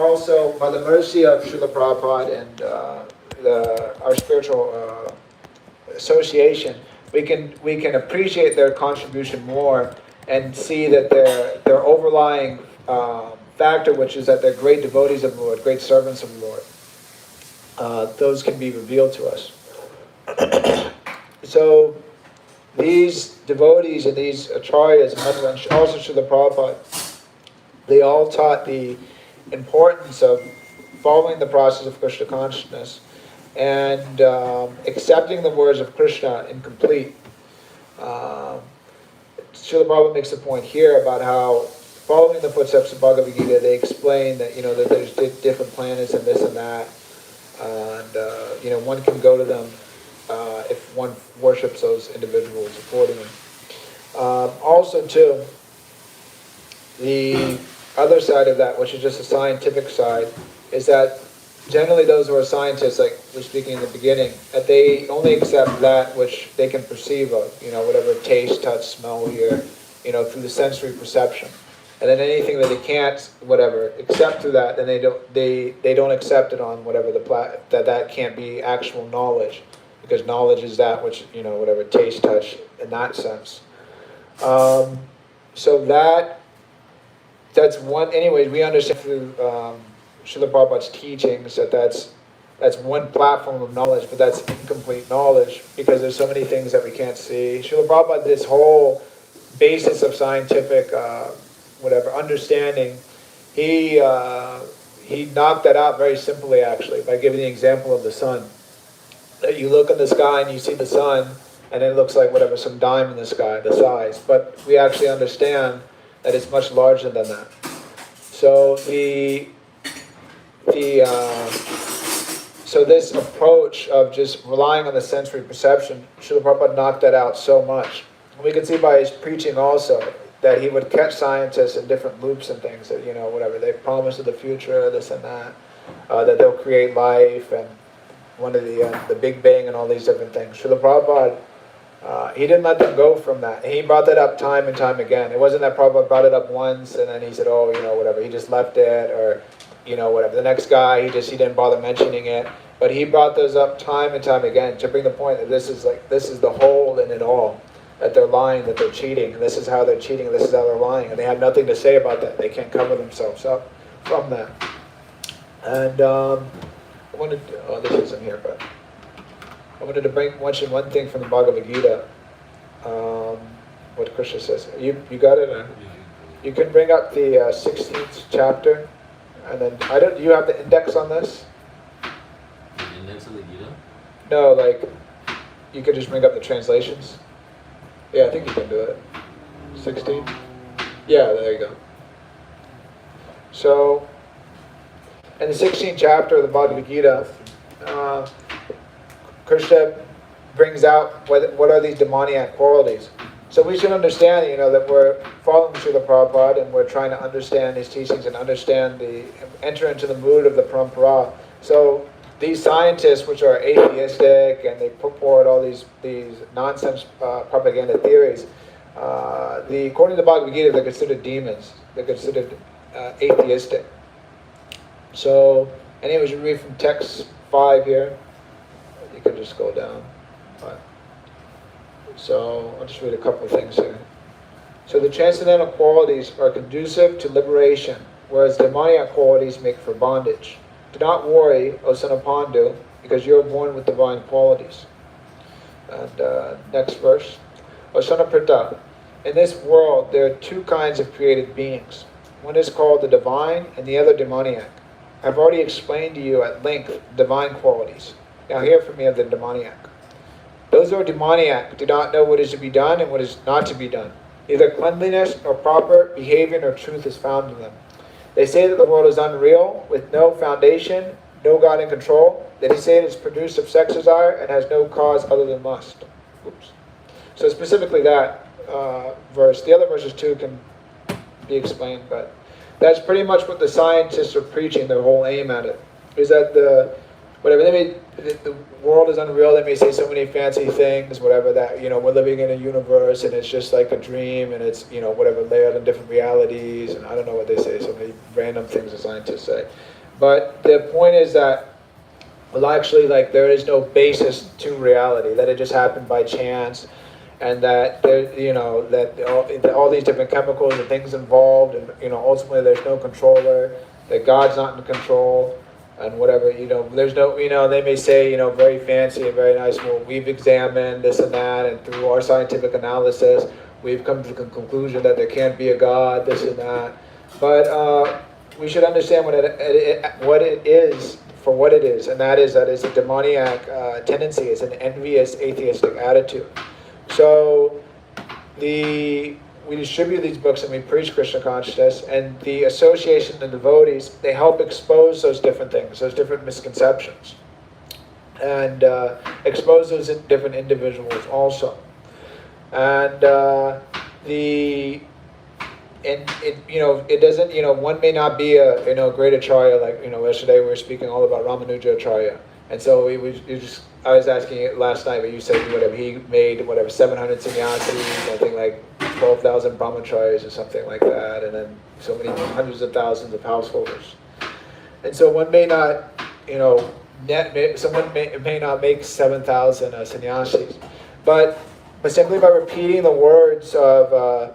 also, by the mercy of Srila Prabhupada and our spiritual association, we can appreciate their contribution more and see that their overlying factor, which is that they're great devotees of the Lord, great servants of the Lord. Those can be revealed to us. So these devotees and these acharyas, and also Srila Prabhupada, they all taught the importance of following the process of Krishna consciousness and accepting the words of Krishna in complete. Srila Prabhupada makes a point here about how, following the footsteps of Bhagavad Gita, they explain that that there's different planets and this and that, and one can go to them if one worships those individuals accordingly. Also, too, the other side of that, which is just a scientific side, is that generally those who are scientists, like we're speaking in the beginning, that they only accept that which they can perceive of, whatever taste, touch, smell, hear, through the sensory perception. And then anything that they can't, accept through that, then they don't accept it on whatever that can't be actual knowledge, because knowledge is that which, taste, touch, in that sense. So that's one, anyways, we understand through Srila Prabhupada's teachings that's one platform of knowledge, but that's incomplete knowledge because there's so many things that we can't see. Srila Prabhupada, this whole basis of scientific understanding, he knocked that out very simply, actually, by giving the example of the sun. That you look in the sky and you see the sun, and it looks like some dime in the sky, the size. But we actually understand that it's much larger than that. So so this approach of just relying on the sensory perception, Srila Prabhupada knocked that out so much. And we can see by his preaching also that he would catch scientists in different loops and things that, they promise of the future, this and that, that they'll create life and one of the Big Bang and all these different things. Srila Prabhupada, he didn't let them go from that. He brought that up time and time again. It wasn't that Prabhupada brought it up once and then he said, he just left it, or, The next guy, he didn't bother mentioning it. But he brought those up time and time again to bring the point that this is the whole in it all. That they're lying, that they're cheating, and this is how they're cheating, and this is how they're lying, and they have nothing to say about that. They can't cover themselves up from that. And I wanted, this isn't here, but I wanted to mention one thing from the Bhagavad Gita. What Krishna says. You got it? You can bring up the 16th chapter, and then do you have the index on this? The index of the Gita? No, you could just bring up the translations. Yeah, I think you can do it. 16? Yeah, there you go. So, in the 16th chapter of the Bhagavad Gita, Krishna brings out what are these demoniac qualities. So we should understand, that we're following Srila Prabhupada and we're trying to understand his teachings and enter into the mood of the parampara. So these scientists, which are atheistic and they put forward all these nonsense propaganda theories, according to the Bhagavad Gita, they're considered demons. They're considered atheistic. So, anyways, you read from text 5 here. You can just go down. So, I'll just read a couple of things here. So, the transcendental qualities are conducive to liberation, whereas demoniac qualities make for bondage. Do not worry, O son of Pandu, because you are born with divine qualities. And next verse. O son of Pritha, in this world there are two kinds of created beings. One is called the divine and the other demoniac. I've already explained to you at length divine qualities. Now hear from me of the demoniac. Those who are demoniac do not know what is to be done and what is not to be done. Neither cleanliness nor proper behavior nor truth is found in them. They say that the world is unreal, with no foundation, no God in control. They say it is produced of sex desire and has no cause other than lust. Oops. So specifically that verse. The other verses too can be explained, but that's pretty much what the scientists are preaching. Their whole aim at it is that whatever. The world is unreal. They may say so many fancy things, whatever, that, we're living in a universe and it's just like a dream and it's, whatever, layered in different realities, and I don't know what they say, so many random things the scientists say. But the point is that, well, actually, like, there is no basis to reality, that it just happened by chance, and that there, that all these different chemicals and things involved, and ultimately there's no controller, that God's not in control, and whatever, there's no, they may say, very fancy and very nice, well, we've examined this and that, and through our scientific analysis, we've come to the conclusion that there can't be a God, this and that. But we should understand what it is for what it is, and that it's a demoniac tendency, it's an envious atheistic attitude. So we distribute these books and we preach Krishna consciousness, and the association of devotees, they help expose those different things, those different misconceptions, and expose those different individuals also. And it doesn't, one may not be a great acharya, like, yesterday we were speaking all about Ramanuja acharya. And so I was asking it last night, but you said he made 700 sannyasis, I think like 12,000 brahmacharyas or something like that, and then so many hundreds of thousands of householders. And so one may not, someone may not make 7,000 sannyasis, but simply by repeating the words of the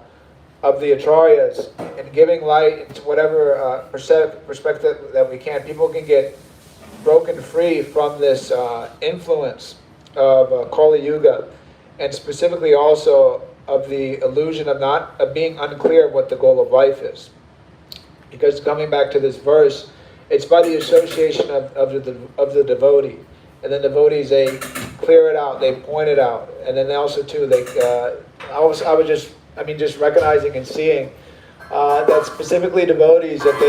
acharyas and giving light into whatever perspective that we can, people can get broken free from this influence of Kali Yuga, and specifically also of the illusion of being unclear what the goal of life is. Because coming back to this verse, it's by the association of the devotee, and the devotees, they clear it out, they point it out, and then they also too just recognizing and seeing that specifically devotees, that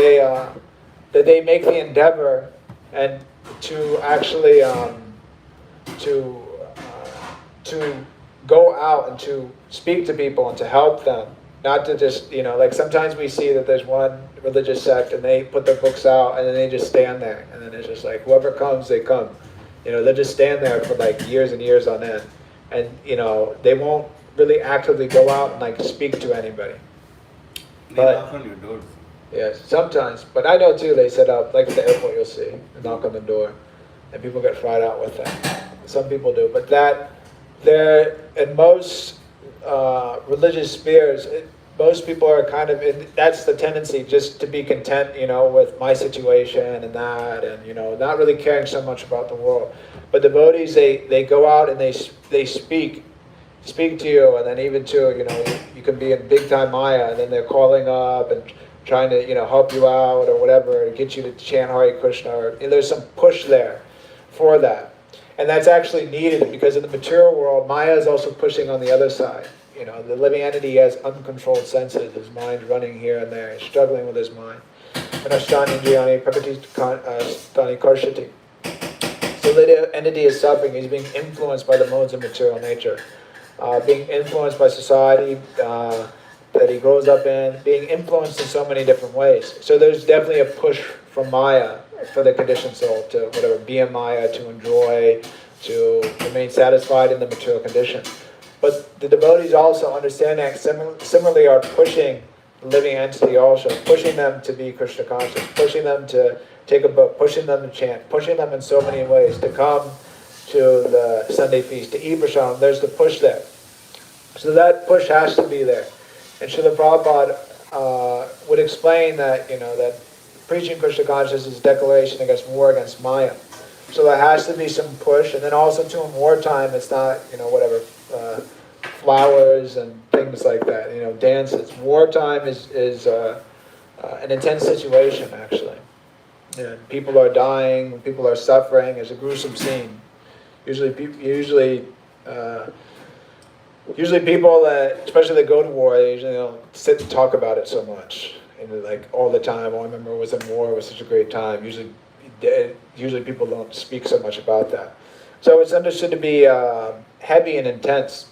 they make the endeavor and to actually to go out and to speak to people and to help them, not to just, like sometimes we see that there's one religious sect and they put their books out and then they just stand there, and then it's just like whoever comes, they come. They just stand there for like years and years on end, and they won't really actively go out and like speak to anybody. They knock on your door. Yes, sometimes. But I know too, they set up, like at the airport you'll see, they knock on the door, and people get fried out with that. Some people do, but in most religious spheres, most people are kind of, that's the tendency, just to be content, with my situation and that, and, not really caring so much about the world. But devotees, they go out and they speak to you, and then even too, you can be in big time Maya, and then they're calling up and trying to, help you out or whatever, get you to chant Hare Krishna, or there's some push there for that. And that's actually needed, because in the material world, Maya is also pushing on the other side. The living entity has uncontrolled senses, his mind's running here and there, he's struggling with his mind. Anashtani Jyani Prakati Stani Karshati. So the entity is suffering, he's being influenced by the modes of material nature. Being influenced by society that he grows up in, being influenced in so many different ways. So there's definitely a push from Maya for the conditioned soul to be in Maya, to enjoy, to remain satisfied in the material condition. But the devotees also understand that similarly are pushing the living entity also, pushing them to be Krishna conscious, pushing them to take a book, pushing them to chant, pushing them in so many ways to come to the Sunday feast, to eat prashadam. There's the push there. So that push has to be there. And Srila Prabhupada would explain that, that preaching Krishna consciousness is a declaration against war against Maya. So there has to be some push, and then also too in wartime, it's not, flowers and things like that, dances. Wartime is an intense situation, actually. People are dying, people are suffering, it's a gruesome scene. Usually people that, especially that go to war, they usually don't sit and talk about it so much, like all the time. Oh, I remember I was in war, it was such a great time. Usually people don't speak so much about that. So it's understood to be heavy and intense,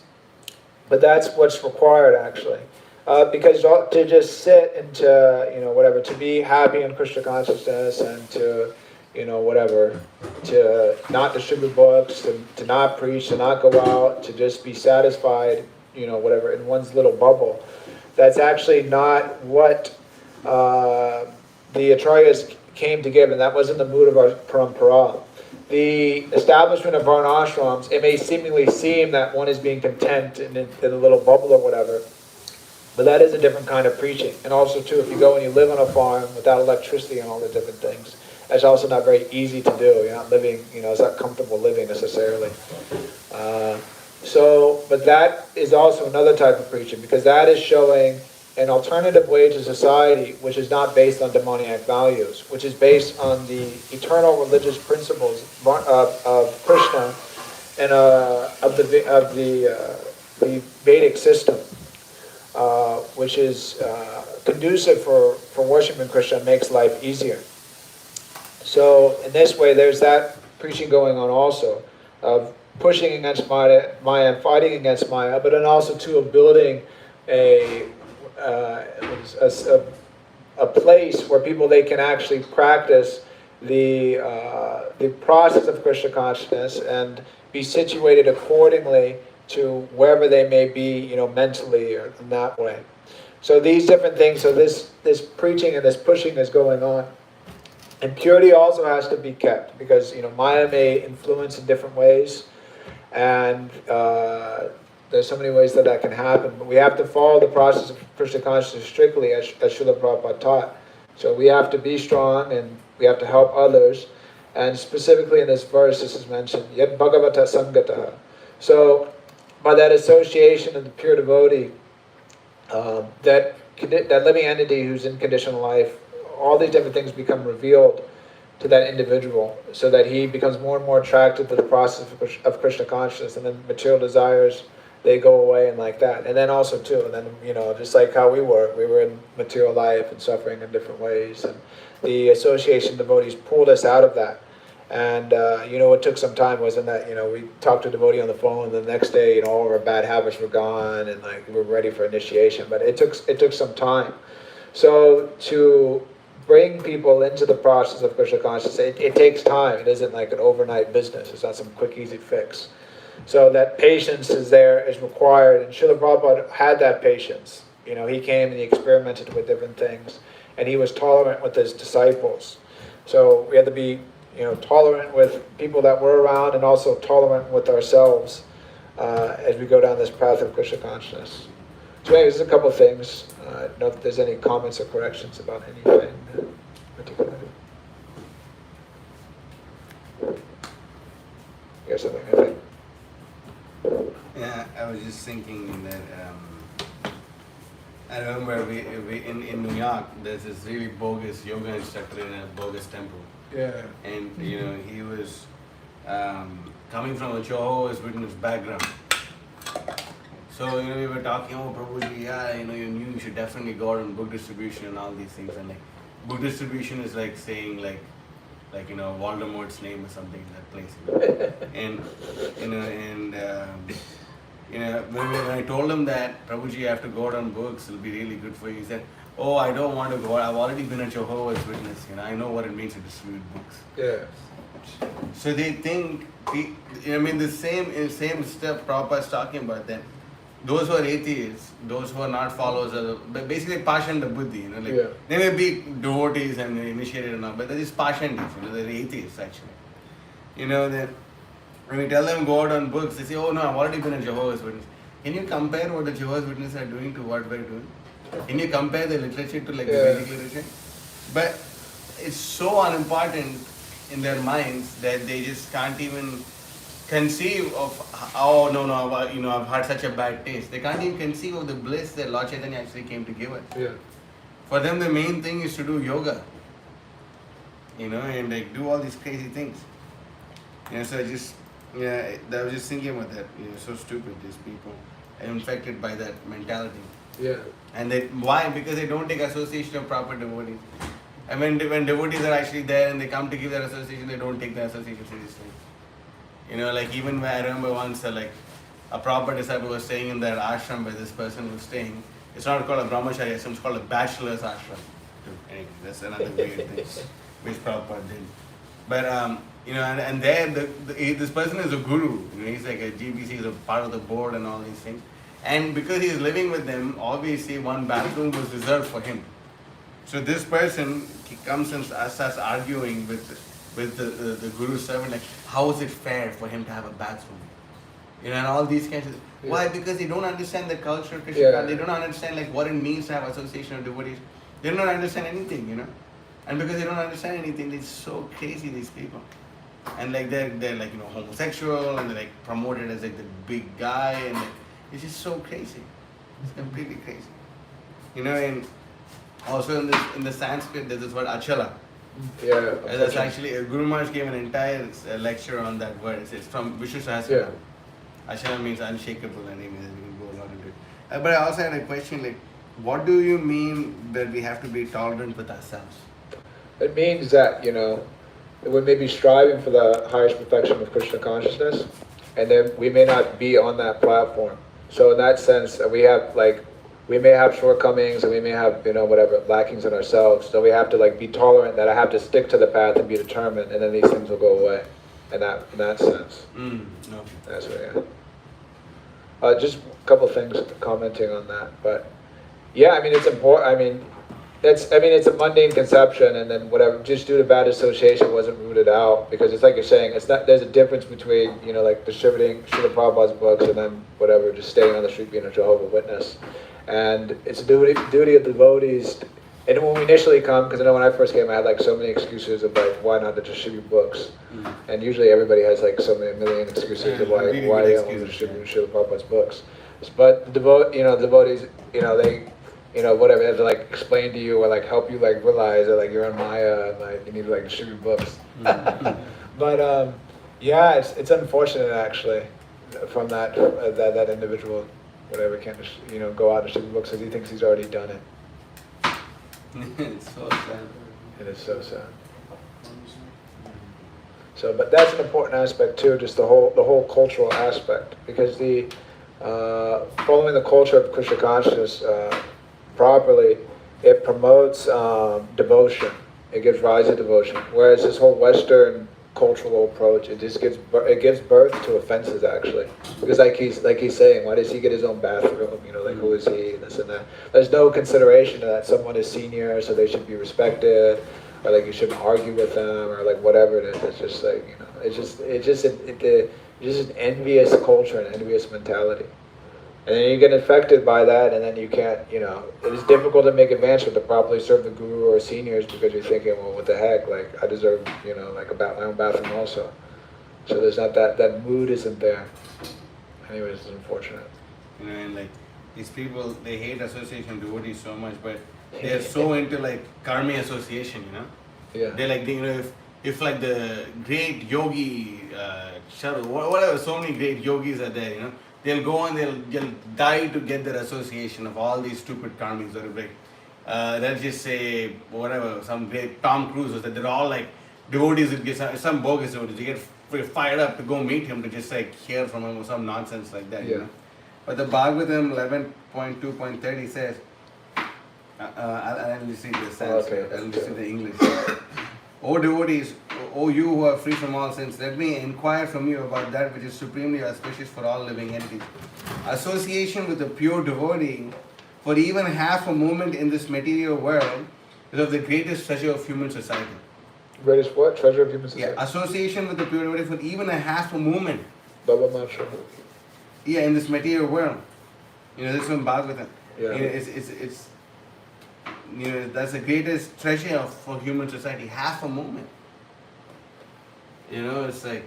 but that's what's required actually. Because to just sit and to, to be happy in Krishna consciousness and to, whatever, to not distribute books, to not preach, to not go out, to just be satisfied, whatever, in one's little bubble. That's actually not what the Acharyas came to give, and that wasn't the mood of our parampara. The establishment of varnashrams, it may seemingly seem that one is being content in a little bubble or whatever, but that is a different kind of preaching. And also, too, if you go and you live on a farm without electricity and all the different things, that's also not very easy to do. You're not living, it's not comfortable living necessarily. But that is also another type of preaching, because that is showing an alternative way to society which is not based on demoniac values, which is based on the eternal religious principles of Krishna and of the Vedic system, which is conducive for worshiping Krishna and makes life easier. So in this way, there's that preaching going on also, of pushing against Maya and fighting against Maya, but then also too of building a place where they can actually practice the process of Krishna consciousness and be situated accordingly to wherever they may be, mentally or in that way. So these different things, so this preaching and this pushing is going on. And purity also has to be kept, because Maya may influence in different ways, and there's so many ways that can happen. But we have to follow the process of Krishna consciousness strictly, as Srila Prabhupada taught. So we have to be strong, and we have to help others. And specifically in this verse, this is mentioned, Yad Bhagavata Sangataha. So by that association of the pure devotee, that living entity who's in conditional life, all these different things become revealed to that individual, so that he becomes more and more attracted to the process of Krishna consciousness, and then material desires, they go away, and like that. And then also too, and then just like how we were in material life and suffering in different ways, and the association devotees pulled us out of that. And it took some time, wasn't that, we talked to a devotee on the phone, and the next day, all of our bad habits were gone, and we were ready for initiation. But it took some time. So to bring people into the process of Krishna consciousness, it takes time. It isn't like an overnight business. It's not some quick, easy fix. So that patience is required, and Srila Prabhupada had that patience. He came and he experimented with different things, and he was tolerant with his disciples. So we had to be tolerant with people that were around, and also tolerant with ourselves as we go down this path of Krishna consciousness. So anyways, there's a couple of things. I don't know if there's any comments or corrections about anything particular. You got something, I think? Yeah, I was just thinking that I remember we in New York, there's this really bogus yoga instructor in a bogus temple. Yeah. And he was coming from a Jehovah's Witness background. So we were talking, Prabhuji, yeah, you should definitely go out on book distribution and all these things. And book distribution is like saying like Voldemort's name or something in that place. And when I told him that, Prabhuji, you have to go out on books, it'll be really good for you. He said, oh, I don't want to go. I've already been a Jehovah's Witness. I know what it means to distribute books. Yeah. So they think, the same stuff Prabhupada's talking about that. Those who are atheists, those who are not followers of basically Pashanda Buddhi, They may be devotees and initiated and all, but they're just Pashandis, they're atheists actually. When we tell them go out on books, they say, oh no, I've already been a Jehovah's Witness. Can you compare what the Jehovah's Witnesses are doing to what we're doing? Can you compare the literature to the Vedic literature? But it's so unimportant in their minds that they just can't even conceive of, I've had such a bad taste. They can't even conceive of the bliss that Lord Chaitanya actually came to give us. Yeah. For them, the main thing is to do yoga, and do all these crazy things. So I was just thinking about that. So stupid, these people are infected by that mentality. Yeah. And why? Because they don't take association of proper devotees. And when devotees are actually there and they come to give their association, they don't take the association seriously. Even when I remember once, a proper disciple was staying in that ashram where this person was staying. It's not called a brahmacharya ashram, it's called a bachelor's ashram. Anyway, that's another weird thing which Prabhupada did. But you know, and there this person is a guru. You know, he's like a GBC, is a part of the board and all these things. And because he's living with them, obviously one bathroom was reserved for him. So this person he comes and starts arguing with the guru's servant, like, how is it fair for him to have a bathroom? You know, and all these kinds of why? Because they don't understand the culture of Krishna. Yeah. They don't understand like what it means to have association of devotees. They don't understand anything, you know. And because they don't understand anything, they're so crazy, these people. And like they're like, you know, homosexual, and they're like promoted as like the big guy, and like, it's just so crazy. It's completely crazy. You know, and also in the Sanskrit there's this word achala. Yeah. And that's actually Guru Maharaj gave an entire lecture on that word. It's from Vishnu Sahasranaam. Yeah. Ashala means unshakable, and we can go a lot into it. But I also had a question, like, what do you mean that we have to be tolerant with ourselves? It means that, you know, we may be striving for the highest perfection of Krishna consciousness, and then we may not be on that platform. So in that sense, we have like, we may have shortcomings, and we may have, you know, whatever lackings in ourselves. So we have to like be tolerant that I have to stick to the path and be determined, and then these things will go away. In that sense. No. That's what. Yeah. Just a couple things commenting on that, but yeah, I mean it's important. I mean, it's a mundane conception, and then whatever, just due to bad association, wasn't rooted out, because it's like you're saying, it's not. There's a difference between, you know, like distributing Srila Prabhupada's books and then whatever, just staying on the street being a Jehovah's Witness, and it's a duty of devotees. And when we initially come, because I know when I first came, I had like so many excuses of like why not to distribute books, and usually everybody has like so many million excuses of why they don't want to distribute Srila Prabhupada's books. But the devotees, you know, they, you know, whatever, they have to like explain to you or like help you like realize that like you're in Maya and like you need to like distribute books. But yeah, it's unfortunate actually from that individual, whatever, can't just, you know, go out and distribute books because he thinks he's already done it. It's so sad. It is so sad. So, but that's an important aspect too, just the whole cultural aspect, because the following the culture of Krishna consciousness properly, it promotes devotion. It gives rise to devotion. Whereas this whole Western cultural approach, it just gives birth to offenses actually. Because like he's saying, why does he get his own bathroom? You know, like who is he? This and that. There's no consideration that someone is senior, so they should be respected, or like you shouldn't argue with them, or like whatever it is. It's just like, you know, it's just an envious culture and envious mentality. And then you get infected by that, and then you can't, you know, it is difficult to make advancement to properly serve the guru or seniors, because you're thinking, well, what the heck, like, I deserve, you know, like my own bathroom also. So there's not that mood isn't there. Anyways, it's unfortunate. You know, and like, these people, they hate association devotees so much, but they're so into like karmi association, you know? Yeah. They're like, you know, if like the great yogi, whatever, so many great yogis are there, you know? They'll go and they'll die to get their association of all these stupid karmis. Or like, let's just say whatever, some great Tom Cruise, that they're all like devotees that get some bogus devotees. They get fired up to go meet him to just like hear from him or some nonsense like that. Yeah. You know? But the Bhagavatam 11.2.30 says, I'll just read the Sanskrit, Okay. I'll just read the English. O devotees, O you who are free from all sins, let me inquire from you about that which is supremely auspicious for all living entities. Association with a pure devotee for even half a moment in this material world is of the greatest treasure of human society. Greatest what? Treasure of human society? Yeah, association with the pure devotee for even a half a moment. Baba Mantra. Yeah, in this material world. You know, this one Bhagavatam. Yeah. You know, it's you know, that's the greatest treasure for human society. Half a moment. You know, it's like,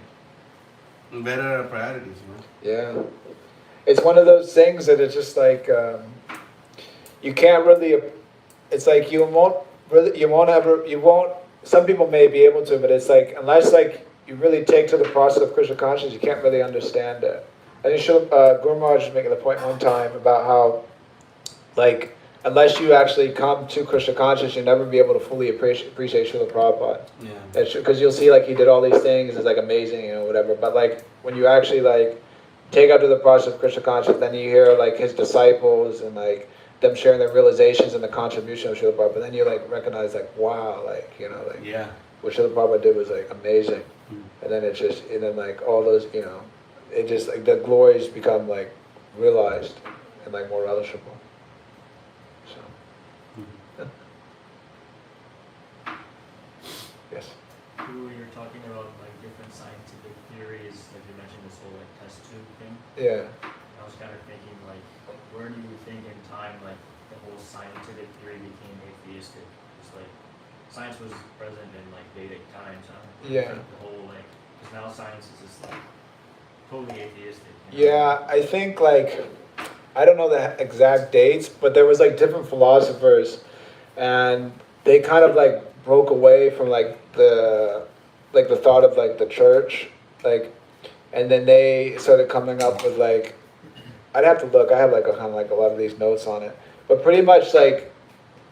where are our priorities, you know? Yeah. It's one of those things that it's just like, you can't really, it's like you won't, some people may be able to, but it's like, unless like you really take to the process of Krishna consciousness, you can't really understand it. I think Guru Maharaj was making the point one time about how, like, unless you actually come to Krishna consciousness, you'll never be able to fully appreciate Srila Prabhupada. Yeah. Because you'll see, like, he did all these things, it's like amazing, you know, whatever. But like, when you actually like take out to the process of Krishna consciousness, then you hear like his disciples and like them sharing their realizations and the contribution of Srila Prabhupada. Then you like recognize, like, wow, like, you know, like, Yeah. what Srila Prabhupada did was like amazing. And then and then like all those, it just like the glories become like realized and like more relishable. So, yeah. Yes. When you're talking about like different scientific theories, like you mentioned this whole like test tube thing. Yeah. I was kind of thinking like, where do you think in time like the whole scientific theory became atheistic? It's like science was present in like Vedic times, huh? Yeah. The whole like, because now science is just like totally atheistic. Yeah, I think like, I don't know the exact dates, but there was like different philosophers, and they kind of like broke away from like the thought of like the church, like, and then they started coming up with like, I'd have to look. I have like a kind of like a lot of these notes on it, but pretty much like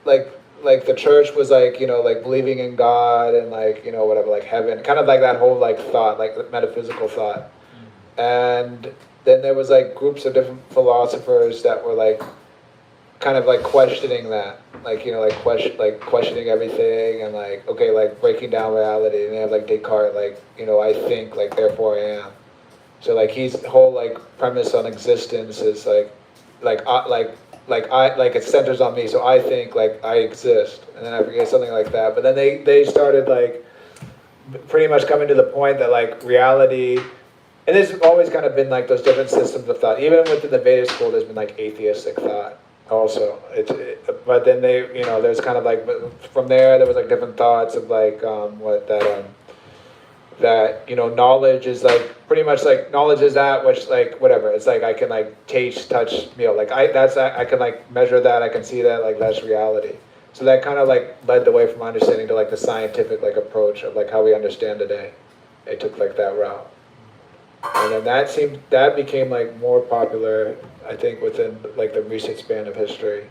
the church was like like believing in God and like whatever, like heaven, kind of like that whole like thought, like the metaphysical thought. And then there was like groups of different philosophers that were like kind of like questioning that, like like questioning everything, and like okay, like breaking down reality. And they have like Descartes, like I think, like therefore I am. So like his whole like premise on existence is like it centers on me, so I think like I exist, and then I forget something like that. But then they started like pretty much coming to the point that like reality, and there's always kind of been like those different systems of thought. Even within the Vedic school, there's been like atheistic thought also. But then there's kind of like from there was like different thoughts of like that knowledge is like pretty much like knowledge is that which like whatever, it's like I can like taste, touch, like I can like measure that, I can see that, like that's reality. So that kind of like led the way from understanding to like the scientific like approach of like how we understand today. It took like that route, and then that became like more popular, I think, within like the recent span of history.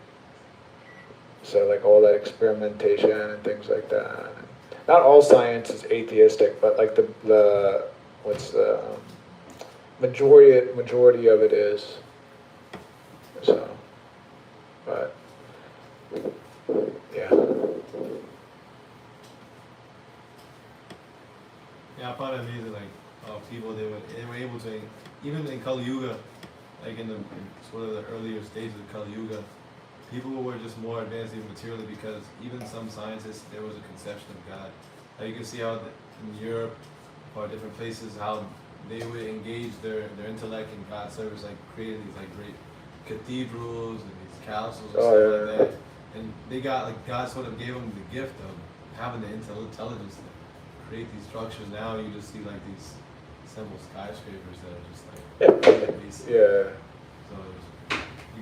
So like all that experimentation and things like that. Not all science is atheistic, but like the majority of it is. So, but yeah. Yeah, I found it amazing. Like people, they were able to, even in Kali Yuga, like in sort of the earlier stages of Kali Yuga, people were just more advanced even materially, because even some scientists, there was a conception of God. Now you can see how in Europe or different places, how they would engage their intellect in God's service, like creating these like great cathedrals and these councils and stuff like that. And they got like God sort of gave them the gift of having the intelligence to create these structures. Now you just see like these simple skyscrapers that are just like basic. Yeah. So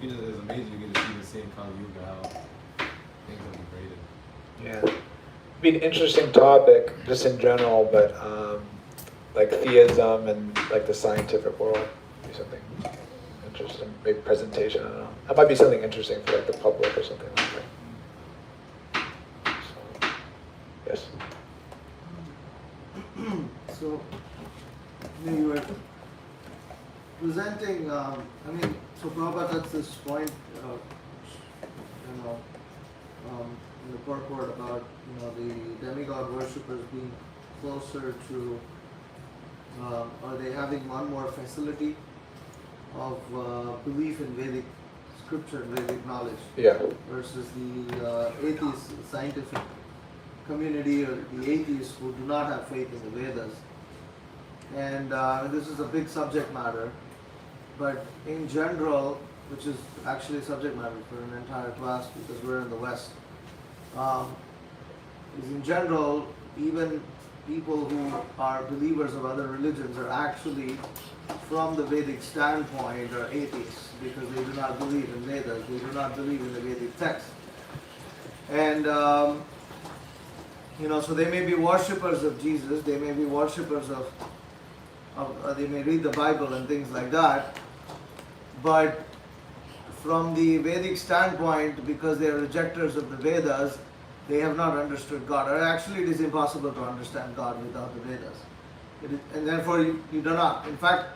it's amazing. You get to see the same Kali Yuga, how things are degraded. Yeah. Be an interesting topic just in general, but like theism and like the scientific world be something interesting. Maybe presentation. I don't know. That might be something interesting for like the public or something like that. So, yes. So you were presenting. So Prabhupada touched this point, in the purport about the demigod worshippers being closer to, are they having one more facility of belief in Vedic scripture and Vedic knowledge, Yeah. versus the atheist scientific community, or the atheists who do not have faith in the Vedas. And this is a big subject matter, but in general, which is actually a subject matter for an entire class because we're in the West, is in general, even people who are believers of other religions are actually, from the Vedic standpoint, are atheists, because they do not believe in Vedas, they do not believe in the Vedic text. And so they may be worshippers of Jesus, they may be worshippers of they may read the Bible and things like that, but from the Vedic standpoint, because they are rejectors of the Vedas, they have not understood God. Or actually, it is impossible to understand God without the Vedas. And therefore, you do not. In fact,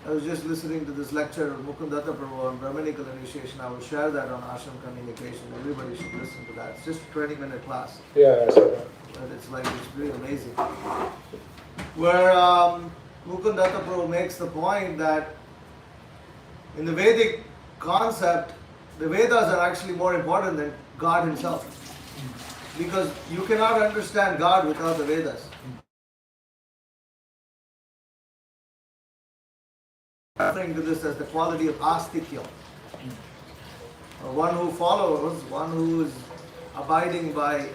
I was just listening to this lecture of Mukundatta Prabhu on Brahminical initiation. I will share that on Ashram Communication. Everybody should listen to that. It's just a 20-minute class. Yeah, I saw that. But it's really amazing. Where Mukundatta Prabhu makes the point that in the Vedic concept, the Vedas are actually more important than God himself. Because you cannot understand God without the Vedas. Referring to this as the quality of astikya. One who follows, one who is abiding by,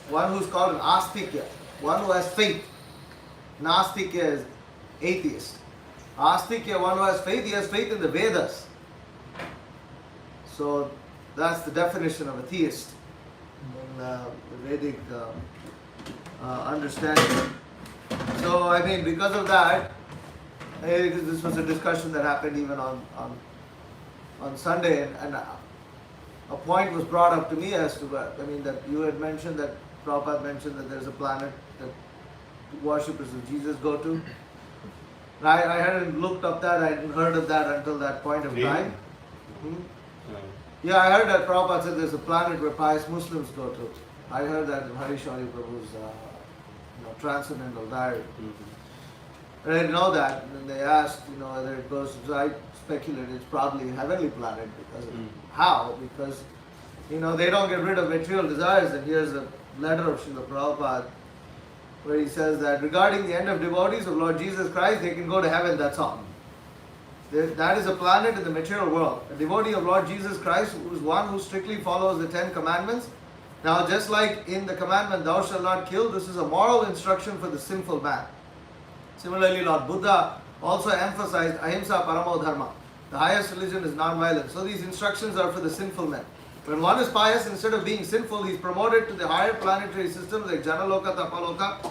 one who is called an astikya, one who has faith. Nastikya is atheist. Astikya, one who has faith, he has faith in the Vedas. So that's the definition of a theist in the Vedic understanding. So I mean, because of that, this was a discussion that happened even on Sunday, and a point was brought up to me as to what, I mean, that you had mentioned that Prabhupada mentioned that there's a planet that worshippers of Jesus go to. I hadn't looked up that, I hadn't heard of that until that point of time. Yeah, I heard that Prabhupada said there's a planet where pious Muslims go to. I heard that in Harishari Prabhu's Transcendental Diary. I didn't know that. And they asked, whether it goes. So I speculated it's probably a heavenly planet because how? Because they don't get rid of material desires. And here's a letter of Srila Prabhupada where he says that regarding the end of devotees of Lord Jesus Christ, they can go to heaven. That's all. That is a planet in the material world. A devotee of Lord Jesus Christ, who is one who strictly follows the 10 commandments. Now, just like in the commandment, thou shalt not kill, this is a moral instruction for the sinful man. Similarly, Lord Buddha also emphasized ahimsa paramo dharma. The highest religion is non-violence. So these instructions are for the sinful man. When one is pious, instead of being sinful, he is promoted to the higher planetary systems like Janaloka, Tapaloka,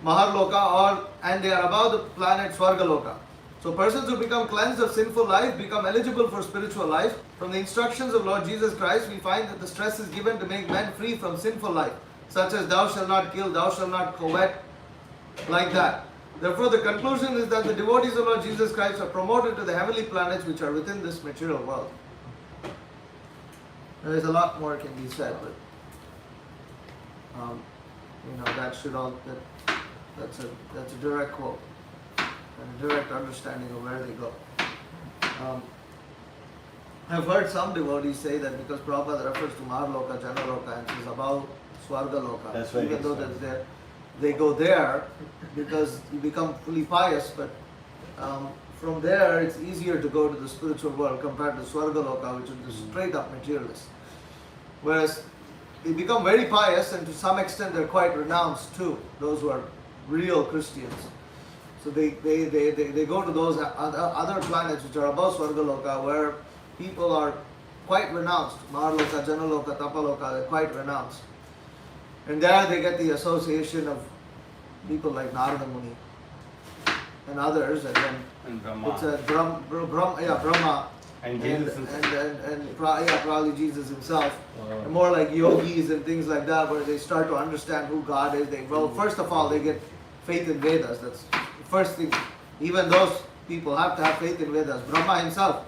Maharloka, and they are above the planet Swargaloka. So persons who become cleansed of sinful life become eligible for spiritual life. From the instructions of Lord Jesus Christ, we find that the stress is given to make men free from sinful life, such as thou shalt not kill, thou shalt not covet, like that. Therefore, the conclusion is that the devotees of Lord Jesus Christ are promoted to the heavenly planets which are within this material world. And there's a lot more can be said, but that should all that's a direct quote and a direct understanding of where they go. I've heard some devotees say that because Prabhupada refers to Maharloka, Janaloka, and says above Swargaloka, That's right, even though that's there, they go there because you become fully pious, but from there it's easier to go to the spiritual world compared to Swargaloka, which is straight up materialist. Whereas they become very pious, and to some extent they're quite renounced too, those who are real Christians. So they go to those other planets which are above Swargaloka, where people are quite renounced. Maharloka, Janaloka, Tapaloka, they're quite renounced. And there they get the association of people like Narada Muni and others, and then Brahma. it's a Brahma, And probably Jesus himself. And more like yogis and things like that, where they start to understand who God is. First of all, they get faith in Vedas. That's the first thing. Even those people have to have faith in Vedas. Brahma himself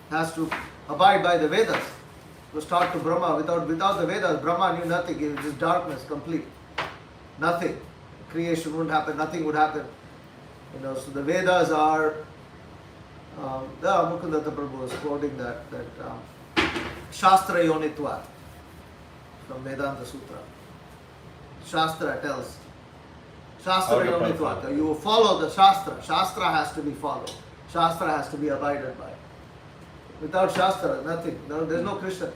has to abide by the Vedas. It was taught to Brahma. Without the Vedas, Brahma knew nothing. It was just darkness, complete. Nothing. Creation wouldn't happen. Nothing would happen. So the Vedas are. Mukundatta Prabhu was quoting that Shastra Yonitva from Vedanta Sutra. Shastra tells. Shastra Yonitva. You follow the Shastra. Shastra has to be followed. Shastra has to be abided by. Without Shastra, nothing. No, there's no Krishna.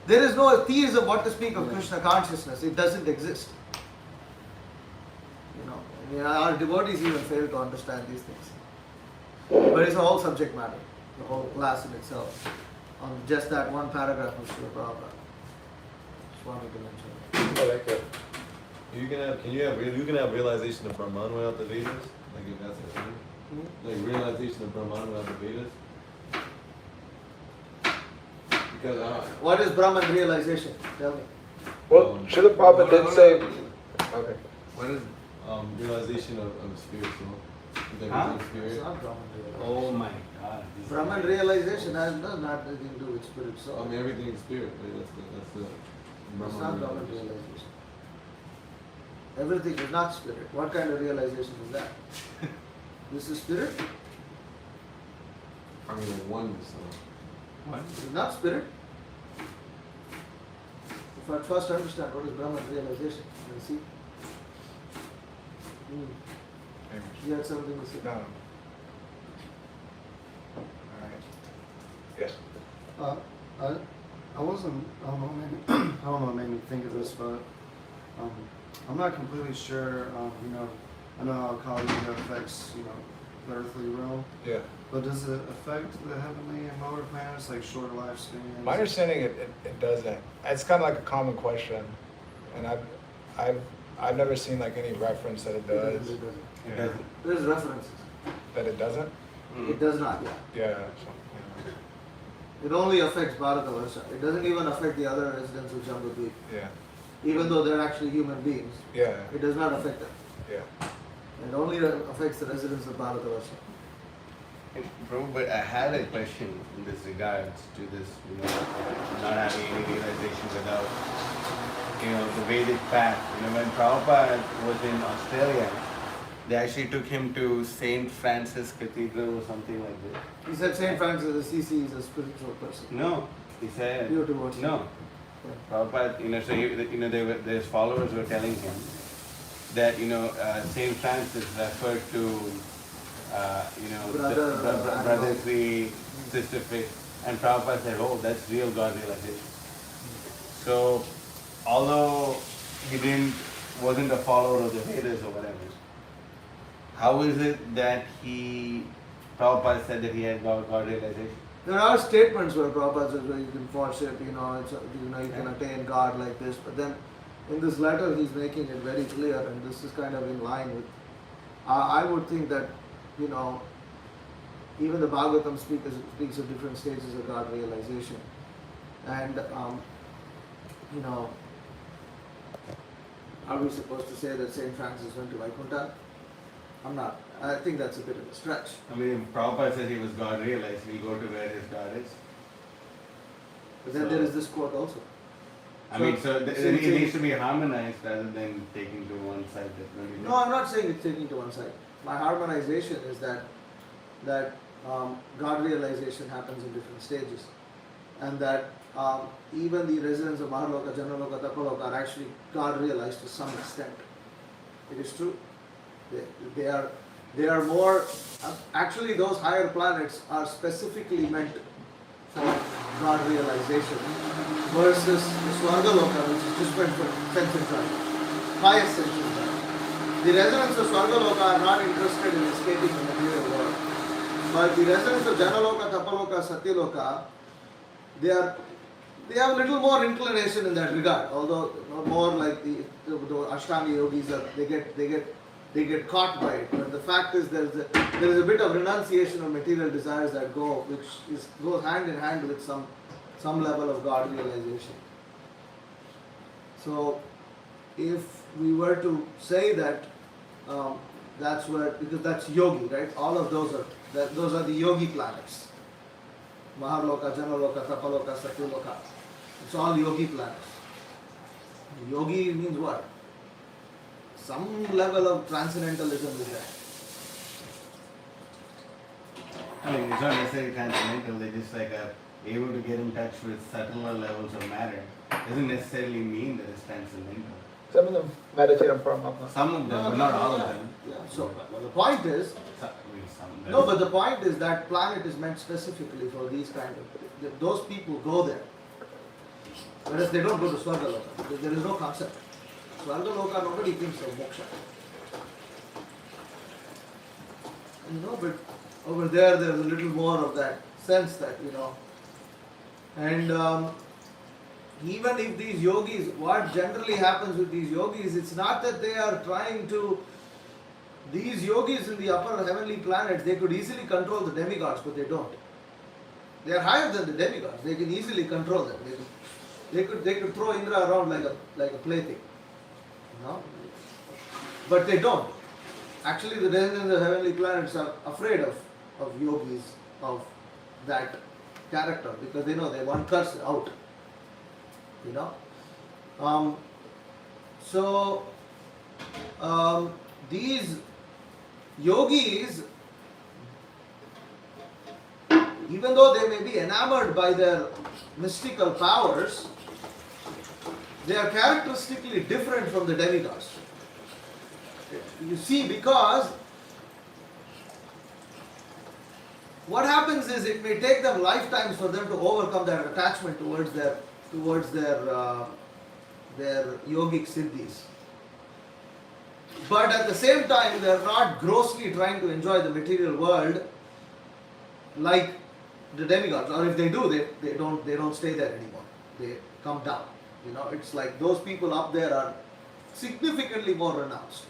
There is no theism, what to speak of Krishna consciousness. It doesn't exist. Our devotees even fail to understand these things. But it's a whole subject matter, the whole class in itself, on just that one paragraph of Srila Prabhupada. Swami can mention it. I like that. You can have realization of Brahman without the Vedas? Like if that's the thing? Like realization of Brahman without the Vedas? Because What is Brahman realization? Tell me. Well, Srila Prabhupada did say. Okay. what is realization of the spiritual? Is It's everything spirit? not Brahman realization. Oh my God. This is Brahman like- realization has nothing to do with spirit. So I mean, everything is spirit, right? That's the it's not Brahman realization. realization. Everything is not spirit. What kind of realization is that? This is spirit? I mean, like oneness. What? It's not spirit. If I first understand what is Brahman realization, then see. You had something to say? No. Alright. Yes. I wasn't, I don't know, maybe, I don't know what made me think of this, but I'm not completely sure, I know how Kali Yuga affects, the earthly realm, Yeah. but does it affect the heavenly and lower planets, like shorter lifespans? My understanding, it doesn't. It's kind of like a common question, and I've never seen like any reference that it does. It doesn't. It doesn't. There's references. That it doesn't. It does not, yeah. Yeah. It only affects Bharatavarsha. It doesn't even affect the other residents of Jambudvip. Yeah. Even though they're actually human beings, Yeah. it does not affect them. Yeah. It only affects the residents of Bharatavarsha. Prabhu, but I had a question in this regards to this, not having any realization without, the Vedic path. When Prabhupada was in Australia, they actually took him to St. Francis Cathedral or something like this. He said St. Francis Assisi is a spiritual person. No, he said, Pure devotee. no. Prabhupada, so his followers were telling him that, St. Francis referred to, Brother, brother three, sister faith. And Prabhupada said, oh, that's real God realization. So, although he wasn't a follower of the Vedas or whatever, how is it that Prabhupada said that he had God realization? There are statements where Prabhupada says where you can worship, you can attain God like this, but then in this letter he's making it very clear, and this is kind of in line with, I would think that, even the Bhagavatam speaks of different stages of God realization. And, are we supposed to say that St. Francis went to Vaikuntha? I'm not. I think that's a bit of a stretch. I mean, if Prabhupada said he was God realized, we go to where his God is. But then So- there is this quote also. So So it needs to be harmonized rather than taking to one side. No, I'm not saying it's taking to one side. My harmonization is that God realization happens in different stages, and that even the residents of Mahaloka, Janaloka, Tapaloka are actually God realized to some extent. It is true. They are more. Actually, those higher planets are specifically meant for God realization, versus the Swargaloka, which is just meant for sense enjoyment, highest sense enjoyment. The residents of Swargaloka are not interested in escaping the material world. But the residents of Janaloka, Tapaloka, Satyaloka, they have a little more inclination in that regard. Although more like the Ashtanga yogis, they get caught by it. But the fact is there is a bit of renunciation of material desires that goes hand in hand with some level of God realization. So if we were to say that that's where, because that's yogi, right? All of those are the yogi planets. Mahaloka, Janaloka, Tapaloka, Satyaloka. It's all yogi planets. Yogi means what? Some level of transcendentalism is there. I mean, it's not necessarily transcendental, they just able to get in touch with subtler levels of matter. Doesn't necessarily mean that it's transcendental. Some of them meditate on Paramatma. Some of them, but not all of them. Yeah. So the point is, Some of them. no, but the point is that planet is meant specifically for these kind of, those people go there. Whereas they don't go to Swargaloka, because there is no concept. Swargaloka, nobody thinks of moksha. But over there's a little more of that sense that, and even if these yogis, what generally happens with these yogis, it's not that they are trying to, these yogis in the upper heavenly planets, they could easily control the demigods, but they don't. They are higher than the demigods, they can easily control them. They could throw Indra around like a plaything. But they don't. Actually, the descendants of heavenly planets are afraid of yogis of that character because they know they want curse out. You know. These yogis, even though they may be enamored by their mystical powers, they are characteristically different from the demigods. You see, because what happens is it may take them lifetimes for them to overcome their attachment towards their yogic siddhis. But at the same time, they are not grossly trying to enjoy the material world like the demigods. Or if they do, they don't stay there anymore. They come down. You know, it's like those people up there are significantly more renounced.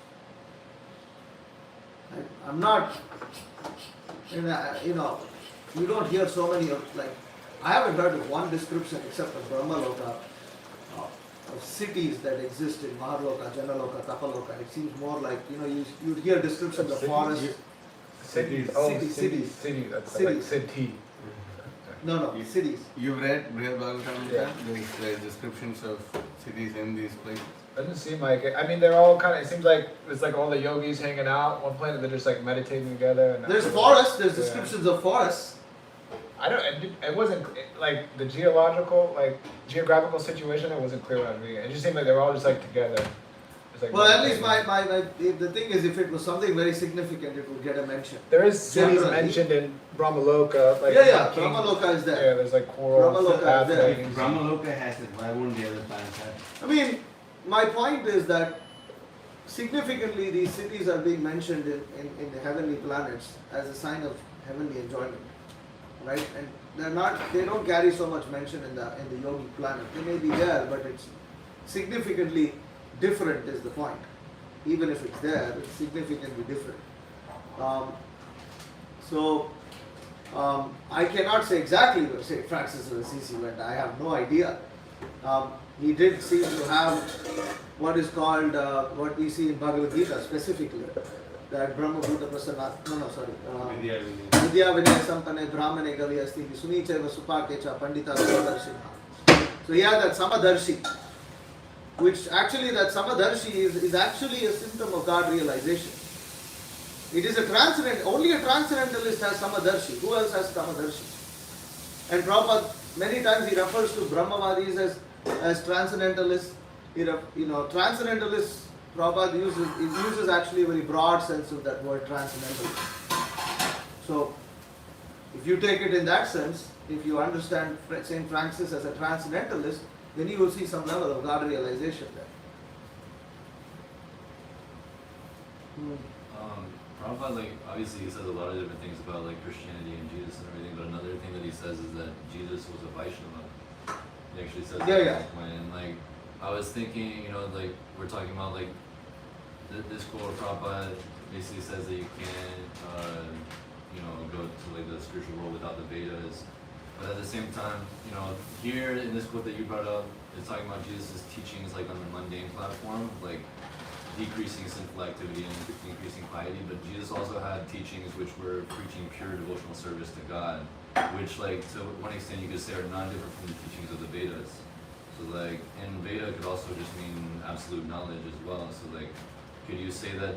I'm not, you know, you don't hear so many of, like, I haven't heard of one description except of Brahmaloka of cities that exist in Maharloka, Janaloka, Tapaloka. It seems more like, you know, you'd hear descriptions of forests. Cities. City. That's like Cities. city. No, cities. You've read Brihad Bhagavatam? Yeah. There's descriptions of cities in these places. Doesn't seem like it. I mean, they're all kind of. It seems like it's like all the yogis hanging out. One planet, they're just like meditating together. And There's forests. There's descriptions of forests. I don't. It wasn't like the geographical situation. It wasn't clear when I was reading it. It just seemed like they were all just like together. Just, like, Well, at least the thing is, if it was something very significant, it would get a mention. There is cities Definitely. mentioned in Brahmaloka. Like Yeah, King- Brahmaloka is there. Yeah, there's like coral. Brahmaloka is there. If Brahmaloka has it, why won't the other planets have it? I mean, my point is that significantly these cities are being mentioned in the heavenly planets as a sign of heavenly enjoyment, right? And they don't carry so much mention in the yogic planet. They may be there, but it's significantly different is the point. Even if it's there, it's significantly different. I cannot say exactly where St. Francis of Assisi went. I have no idea. He did seem to have what is called, what we see in Bhagavad Gita specifically, that Brahma Bhuta Prasanna, Vidya Vinaya Sampane Brahmane Gavi Asti Sunicheva Supakecha Pandita Samadarshina. So he had that Samadarshi, which actually that Samadarshi is actually a symptom of God realization. It is only a transcendentalist has Samadarshi. Who else has Samadarshi? And Prabhupada, many times he refers to Brahmavadis as transcendentalists. Transcendentalists, Prabhupada uses actually a very broad sense of that word transcendental. So, if you take it in that sense, if you understand St. Francis as a transcendentalist, then you will see some level of God realization there. Prabhupada, like, obviously he says a lot of different things about like Christianity and Jesus and everything, but another thing that he says is that Jesus was a Vaishnava. He actually says that at one point, and like, I was thinking, like, we're talking about like this quote of Prabhupada basically says that you can't, go to like the spiritual world without the Vedas. But at the same time, here in this quote that you brought up, it's talking about Jesus' teachings like on the mundane platform, like decreasing sinful activity and increasing piety. But Jesus also had teachings which were preaching pure devotional service to God, which like to one extent you could say are non-different from the teachings of the Vedas. So like, and Veda could also just mean absolute knowledge as well. So like, could you say that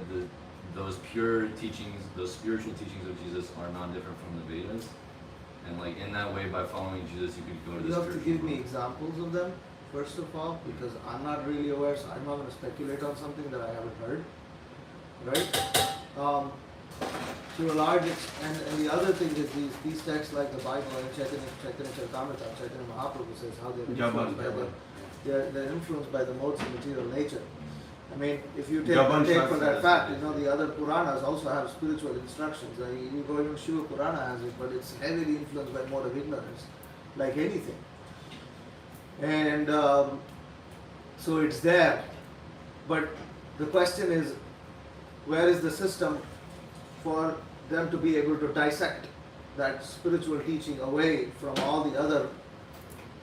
those pure teachings, those spiritual teachings of Jesus are non-different from the Vedas? And like in that way, by following Jesus, you could go to the spiritual world. You have to give me examples of them, first of all, because I'm not really aware, so I'm not going to speculate on something that I haven't heard. Right? To a large extent, and the other thing is these texts like the Bible and Chaitanya Charitamrita, Chaitanya Mahaprabhu says how they're influenced by the modes of material nature. I mean, if you take for that fact, the other Puranas also have spiritual instructions. You go even Shiva Purana has it, but it's heavily influenced by mode of ignorance, like anything. And so it's there. But the question is, where is the system for them to be able to dissect that spiritual teaching away from all the other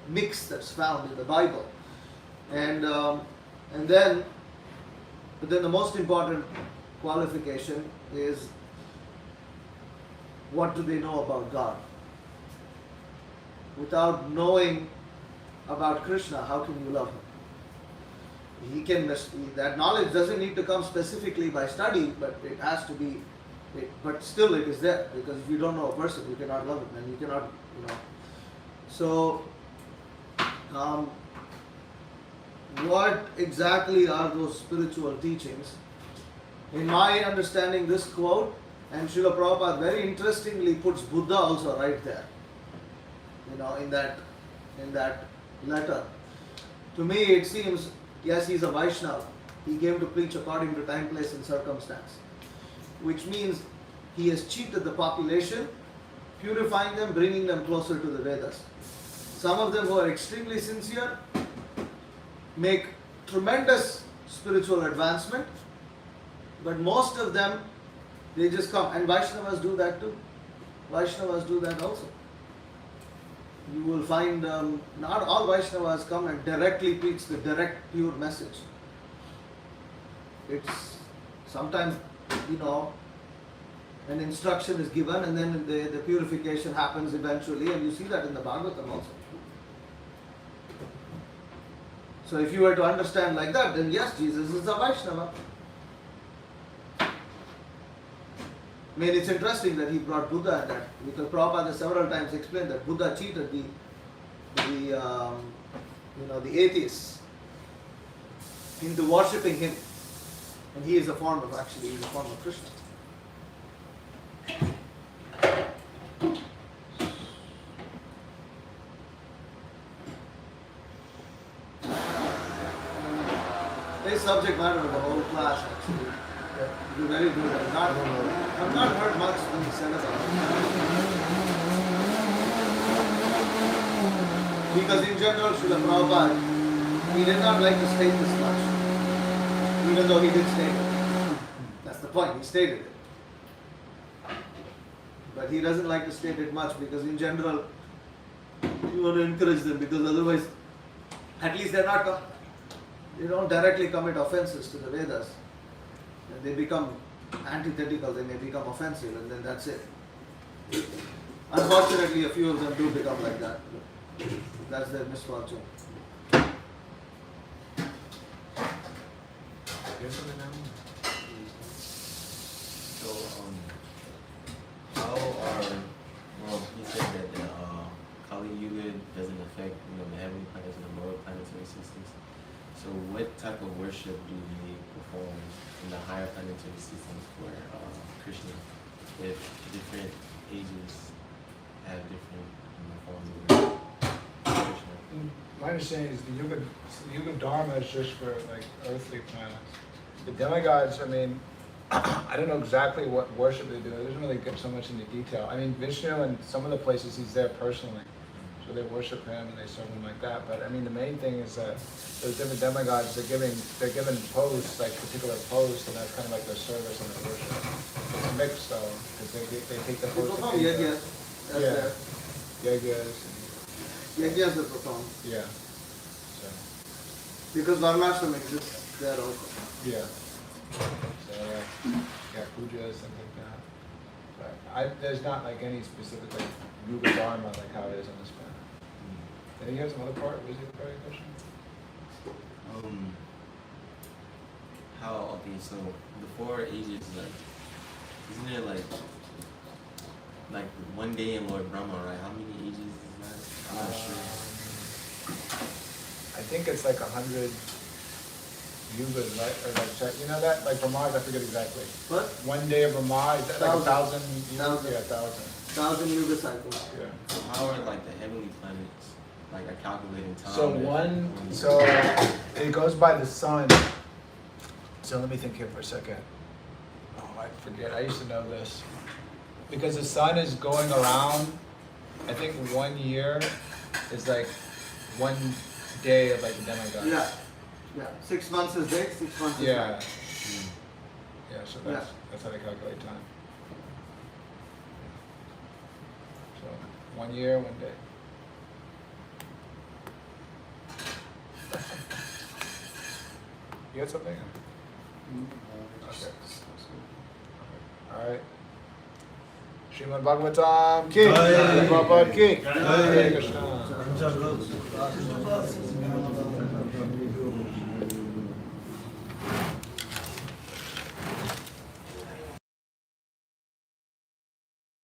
mix that's found in the Bible? And then the most important qualification is, what do they know about God? Without knowing about Krishna, how can you love him? That knowledge doesn't need to come specifically by study, but it has to be, but still it is there, because if you don't know a person, you cannot love him, and you cannot, So, what exactly are those spiritual teachings? In my understanding, this quote, and Srila Prabhupada very interestingly puts Buddha also right there, in that letter. To me, it seems, yes, he's a Vaishnava. He came to preach according to time, place, and circumstance, which means he has cheated the population, purifying them, bringing them closer to the Vedas. Some of them who are extremely sincere make tremendous spiritual advancement, but most of them, they just come, and Vaishnavas do that too. Vaishnavas do that also. You will find not all Vaishnavas come and directly preach the direct, pure message. It's sometimes, an instruction is given and then the purification happens eventually, and you see that in the Bhagavatam also. So if you were to understand like that, then yes, Jesus is a Vaishnava. I mean, it's interesting that he brought Buddha in that, because Prabhupada several times explained that Buddha cheated the atheists into worshipping him, and he's a form of Krishna. This subject matter of the whole class actually. You're very good. I've not heard much being said about it. Because in general, Srila Prabhupada, he did not like to state this much. Even though he did state it. That's the point, he stated it. But he doesn't like to state it much, because in general, you want to encourage them, because otherwise, at least they don't directly commit offenses to the Vedas. And they become antithetical, they may become offensive, and then that's it. Unfortunately, a few of them do become like that. That's their misfortune. So, he said that the Kali Yuga doesn't affect, the heavenly planets and the lower planetary systems. So, what type of worship do they perform in the higher planetary systems for Krishna, if different ages have different forms of Krishna? My understanding is the Yuga Dharma is just for like earthly planets. The demigods, I mean, I don't know exactly what worship they do. It doesn't really get so much into detail. I mean, Vishnu and some of the places he's there personally. So they worship him and they serve him like that. But I mean, the main thing is that those different demigods, they're given posts, like particular posts, and that's kind of like their service and their worship. It's mixed though, because they take the post. Yagyas. Yeah. Yagyas. Yagyas are performed. Yeah. So. Because Varnashram exists there also. Yeah. So pujas and like that. But there's not like any specific like Yuga Dharma like how it is on this planet. And you have some other part? Was it a part of your question? So the 4 ages, isn't there like one day in Lord Brahma, right? How many ages is that? I'm not sure. I think it's like 100 yugas, right? Or that? Like Brahma, I forget exactly. What? One day of Brahma, is that like 1,000 yugas? 1,000. Yeah, 1,000. 1,000 yuga cycles. Yeah. So how are the heavenly planets are calculating time? So it goes by the sun. So let me think here for a second. Oh, I forget. I used to know this. Because the sun is going around, I think 1 year is like 1 day of like a demigod. Yeah. 6 months is day, 6 months is Yeah. night. Yeah, so that's how they calculate time. So 1 year, 1 day. You got something? Okay. Alright. Srimad Bhagavatam ki. Jai. Prabhupada ki. Jai. Hare Krishna. Jai.